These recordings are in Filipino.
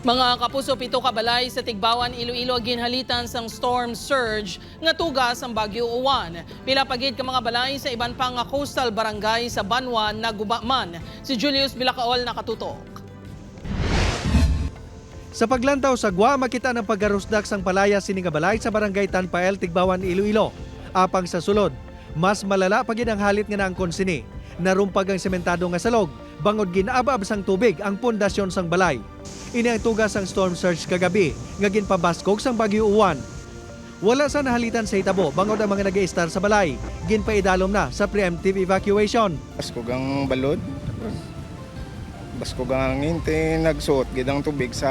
Mga kapuso, pito ka balay sa Tigbawan, Iloilo ginhalitan sang storm surge nga tugas ang Bagyo Uwan. Pila pagid ka mga balay sa iban pang coastal barangay sa Banwa nagubaman. Si Julius Bilacaol nakatutok. Sa paglantaw sa Gua, makita ng paggarusdak sang palaya sining balay sa barangay Tanpael, Tigbawan, Iloilo. Apang sa sulod, mas malala pagid ang halit nga naangkon sini. Narumpag ang sementado nga salog, bangod ginaabab sang tubig ang pundasyon sang balay. Ini ang tugas sang storm surge kagabi, nga ginpabaskog sang Bagyo Uwan. Wala sa nahalitan sa hitabo, bangod ang mga nag-i-star sa balay, ginpaidalom na sa preemptive evacuation. Baskog ang balod, baskog ang hangin, nagsuot gidang tubig sa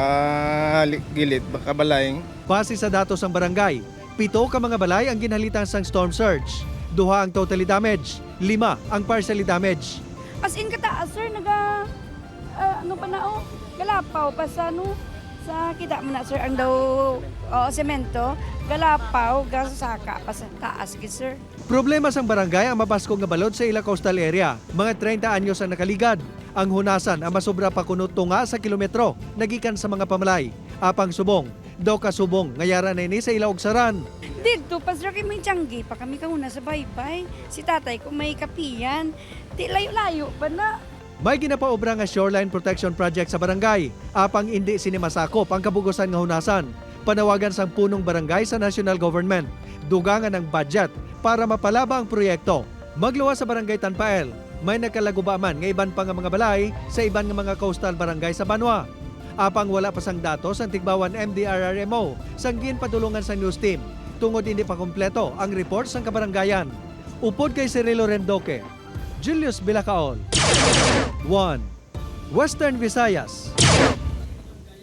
gilid, baka balayng. Base sa datos ng barangay, 7 ka mga balay ang ginhalitan sang storm surge. 2 ang totally damaged, 5 ang partially damaged. As in kataas sir, galapaw pa sa sa kita mo na sir, ang daw semento, galapaw, gasaka pa sa taas gid sir. Problema sang barangay ang mabaskog nga balod sa ila coastal area. Mga 30 anyos ang nakaligad. Ang hunasan ang masobra pa kuno tunga sa kilometro nagikan sa mga pamalay. Apang subong, daw ka subong ngayara na ini sa ila ugsaran. Dito pa sir kay may tiyanggi pa kami kauna sa baybay. Si tatay ko may kapiyan. Di layo-layo pa na. May ginapaobra nga shoreline protection project sa barangay. Apang hindi sinimasakop ang kabugusan nga hunasan. Panawagan sang punong barangay sa national government. Dugangan ang budget para mapalaba ang proyekto. Magluwas sa barangay Tanpael, may nagkalagubaman nga iban pa nga mga balay sa iban nga mga coastal barangay sa Banwa. Apang wala pa sang datos ang Tigbawan MDRRMO sang ginpadulungan sa news team. Tungod hindi pa kompleto ang report sang kabarangayan. Upod kay Cirilo Rendoque, Julius Bilacaol. 1. Western Visayas.